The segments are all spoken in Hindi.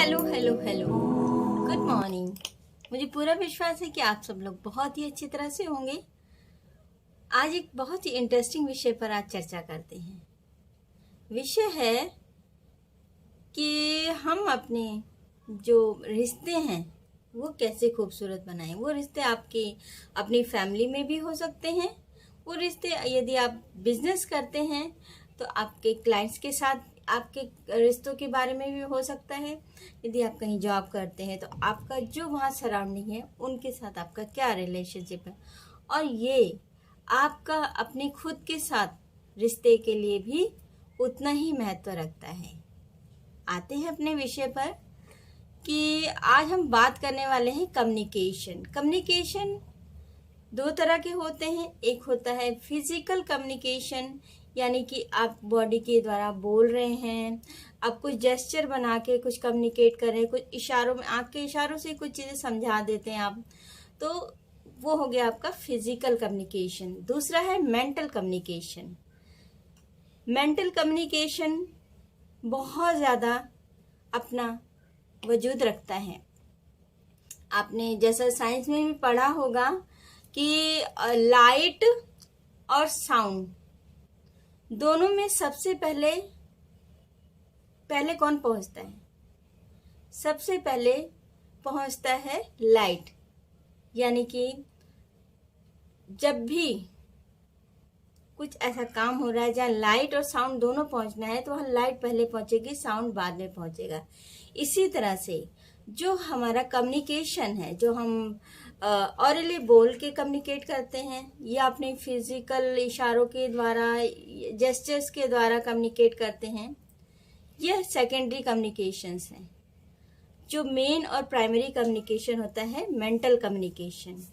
Hello hello hello, good morning. मुझे पूरा विश्वास है कि आप सब लोग बहुत ही अच्छी तरह से होंगे। आज एक बहुत ही इंटरेस्टिंग विषय पर आज चर्चा करते हैं। विषय है कि हम अपने जो रिश्ते हैं वो कैसे खूबसूरत बनाएं। वो रिश्ते आपके अपनी फैमिली में भी हो सकते हैं। वो रिश्ते यदि आप बिजनेस करते हैं तो आपके क्लाइंट्स के साथ आपके रिश्तों के बारे में भी हो सकता है। यदि आप कहीं जॉब करते हैं तो आपका जो वहाँ सराउंडिंग है उनके साथ आपका क्या रिलेशनशिप है, और ये आपका अपने खुद के साथ रिश्ते के लिए भी उतना ही महत्व रखता है। आते हैं अपने विषय पर कि आज हम बात करने वाले हैं कम्युनिकेशन। कम्युनिकेशन दो तरह के होते हैं। एक होता है फिजिकल कम्युनिकेशन, यानी कि आप बॉडी के द्वारा बोल रहे हैं, आप कुछ जेस्चर बना के कुछ कम्युनिकेट कर रहे हैं, कुछ इशारों में आंख के इशारों से कुछ चीज़ें समझा देते हैं आप, तो वो हो गया आपका फिजिकल कम्युनिकेशन। दूसरा है मेंटल कम्युनिकेशन। मेंटल कम्युनिकेशन बहुत ज़्यादा अपना वजूद रखता है। आपने जैसा साइंस में भी पढ़ा होगा कि लाइट और साउंड दोनों में सबसे पहले कौन पहुंचता है? सबसे पहले पहुंचता है लाइट। यानी कि जब भी कुछ ऐसा काम हो रहा है जहाँ लाइट और साउंड दोनों पहुंचना है तो वहाँ लाइट पहले पहुंचेगी, साउंड बाद में पहुंचेगा। इसी तरह से जो हमारा कम्युनिकेशन है, जो हम ऑरली बोल के कम्युनिकेट करते हैं या अपने फिजिकल इशारों के द्वारा, जेस्चर्स के द्वारा कम्युनिकेट करते हैं, यह सेकेंडरी कम्युनिकेशंस हैं। जो मेन और प्राइमरी कम्युनिकेशन होता है मेंटल कम्युनिकेशन।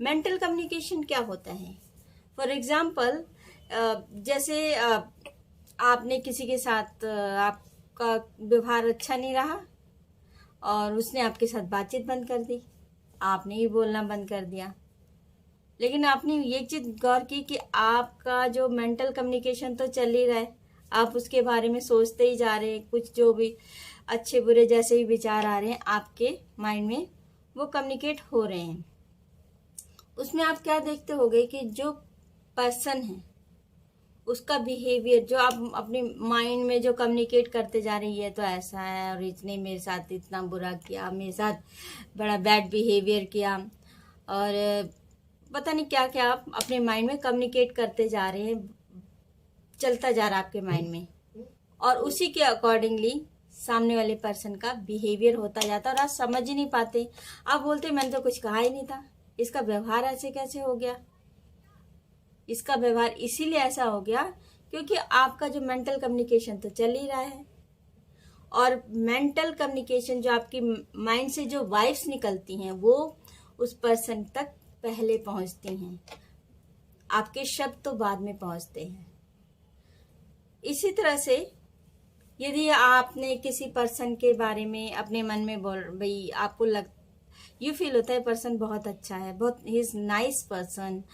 मेंटल कम्युनिकेशन क्या होता है? फॉर एग्जाम्पल, जैसे आपने किसी के साथ आपका व्यवहार अच्छा नहीं रहा और उसने आपके साथ बातचीत बंद कर दी, आपने ही बोलना बंद कर दिया। लेकिन आपने ये चीज़ गौर की कि आपका जो मेंटल कम्युनिकेशन तो चल ही रहा है, आप उसके बारे में सोचते ही जा रहे हैं, कुछ जो भी अच्छे बुरे जैसे ही विचार आ रहे हैं आपके माइंड में वो कम्युनिकेट हो रहे हैं। उसमें आप क्या देखते होगे कि जो पर्सन है उसका बिहेवियर, जो आप अपने माइंड में जो कम्युनिकेट करते जा रही है, तो ऐसा है और इसने मेरे साथ इतना बुरा किया, मेरे साथ बड़ा बैड बिहेवियर किया, और पता नहीं क्या क्या आप अपने माइंड में कम्युनिकेट करते जा रहे हैं, चलता जा रहा है आपके माइंड में, और उसी के अकॉर्डिंगली सामने वाले पर्सन का बिहेवियर होता जाता है और आप समझ ही नहीं पाते। आप बोलते मैंने तो कुछ कहा ही नहीं था, इसका व्यवहार ऐसे कैसे हो गया? इसका व्यवहार इसीलिए ऐसा हो गया क्योंकि आपका जो मेंटल कम्युनिकेशन तो चल ही रहा है, और मेंटल कम्युनिकेशन जो आपकी माइंड से जो वाइब्स निकलती हैं वो उस पर्सन तक पहले पहुंचती हैं, आपके शब्द तो बाद में पहुंचते हैं। इसी तरह से यदि आपने किसी पर्सन के बारे में अपने मन में बोल भाई, आपको यू फील होता है पर्सन बहुत अच्छा है, बहुत ही इज नाइस पर्सन,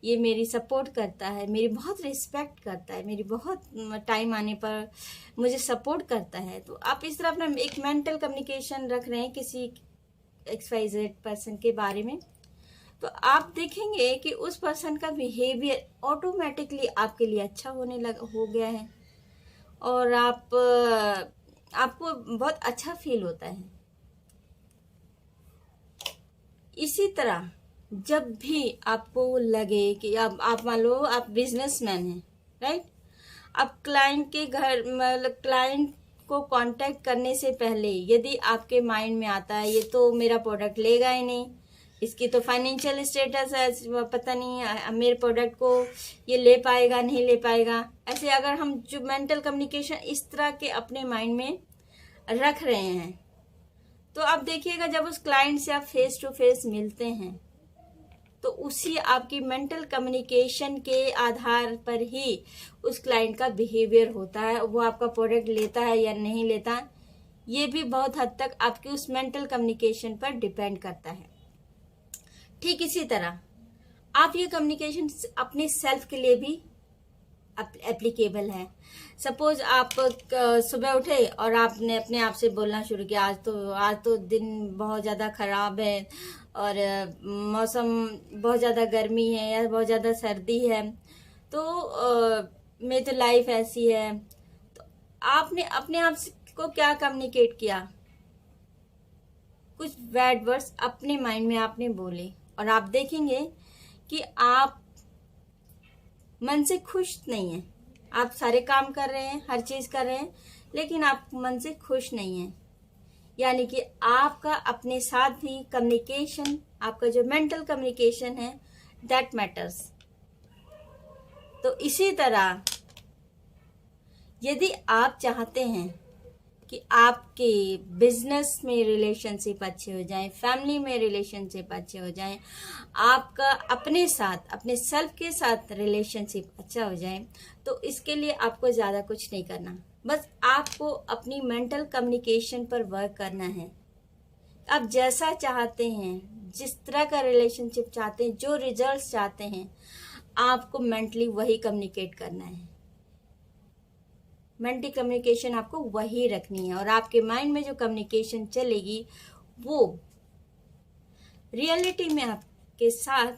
ये मेरी सपोर्ट करता है, मेरी बहुत रिस्पेक्ट करता है, मेरी बहुत टाइम आने पर मुझे सपोर्ट करता है, तो आप इस तरह अपना एक मेंटल कम्युनिकेशन रख रहे हैं किसी XYZ पर्सन के बारे में, तो आप देखेंगे कि उस पर्सन का बिहेवियर ऑटोमेटिकली आपके लिए अच्छा हो गया है, और आपको बहुत अच्छा फील होता है। इसी तरह जब भी आपको लगे कि आप मान लो आप बिजनेसमैन हैं, राइट? अब क्लाइंट के घर, मतलब क्लाइंट को कांटेक्ट करने से पहले यदि आपके माइंड में आता है ये तो मेरा प्रोडक्ट लेगा ही नहीं, इसकी तो फाइनेंशियल स्टेटस है, पता नहीं मेरे प्रोडक्ट को ये ले पाएगा नहीं ले पाएगा, ऐसे अगर हम जो मेंटल कम्युनिकेशन इस तरह के अपने माइंड में रख रहे हैं, तो आप देखिएगा जब उस क्लाइंट से आप फेस टू फेस मिलते हैं तो उसी आपकी मेंटल कम्युनिकेशन के आधार पर ही उस क्लाइंट का बिहेवियर होता है, वो आपका प्रोडक्ट लेता है या नहीं लेता, ये भी बहुत हद तक आपके उस मेंटल कम्युनिकेशन पर डिपेंड करता है। ठीक इसी तरह आप ये कम्युनिकेशन अपने सेल्फ के लिए भी एप्लीकेबल है। सपोज आप सुबह उठे और आपने अपने आप से बोलना शुरू किया, आज तो दिन बहुत ज़्यादा ख़राब है और मौसम बहुत ज़्यादा गर्मी है या बहुत ज़्यादा सर्दी है, तो मेरी तो लाइफ ऐसी है। तो आपने अपने आप को क्या कम्युनिकेट किया? कुछ बैड वर्ड्स अपने माइंड में आपने बोले और आप देखेंगे कि आप मन से खुश नहीं हैं। आप सारे काम कर रहे हैं, हर चीज़ कर रहे हैं, लेकिन आप मन से खुश नहीं हैं। यानी कि आपका अपने साथ भी कम्युनिकेशन, आपका जो मेंटल कम्युनिकेशन है, दैट मैटर्स। तो इसी तरह यदि आप चाहते हैं कि आपके बिजनेस में रिलेशनशिप अच्छे हो जाएं, फैमिली में रिलेशनशिप अच्छे हो जाएं, आपका अपने साथ, अपने सेल्फ के साथ रिलेशनशिप अच्छा हो जाए, तो इसके लिए आपको ज़्यादा कुछ नहीं करना। बस आपको अपनी मेंटल कम्युनिकेशन पर वर्क करना है। आप जैसा चाहते हैं, जिस तरह का रिलेशनशिप चाहते हैं, जो रिजल्ट्स चाहते हैं, आपको मेंटली वही कम्युनिकेट करना है। मेंटल कम्युनिकेशन आपको वही रखनी है और आपके माइंड में जो कम्युनिकेशन चलेगी वो रियलिटी में आपके साथ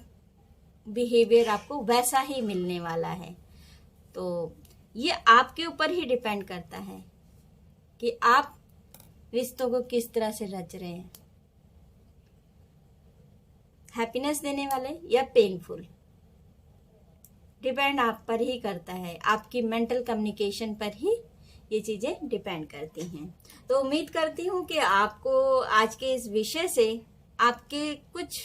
बिहेवियर आपको वैसा ही मिलने वाला है। तो ये आपके ऊपर ही डिपेंड करता है कि आप रिश्तों को किस तरह से रच रहे हैं, हैप्पीनेस देने वाले या पेनफुल, डिपेंड आप पर ही करता है। आपकी मेंटल कम्युनिकेशन पर ही ये चीज़ें डिपेंड करती हैं। तो उम्मीद करती हूँ कि आपको आज के इस विषय से आपके कुछ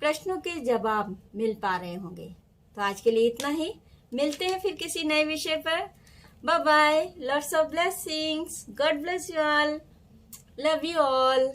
प्रश्नों के जवाब मिल पा रहे होंगे। तो आज के लिए इतना ही, मिलते हैं फिर किसी नए विषय पर। Bye bye, lots of blessings, God bless you all, love you all.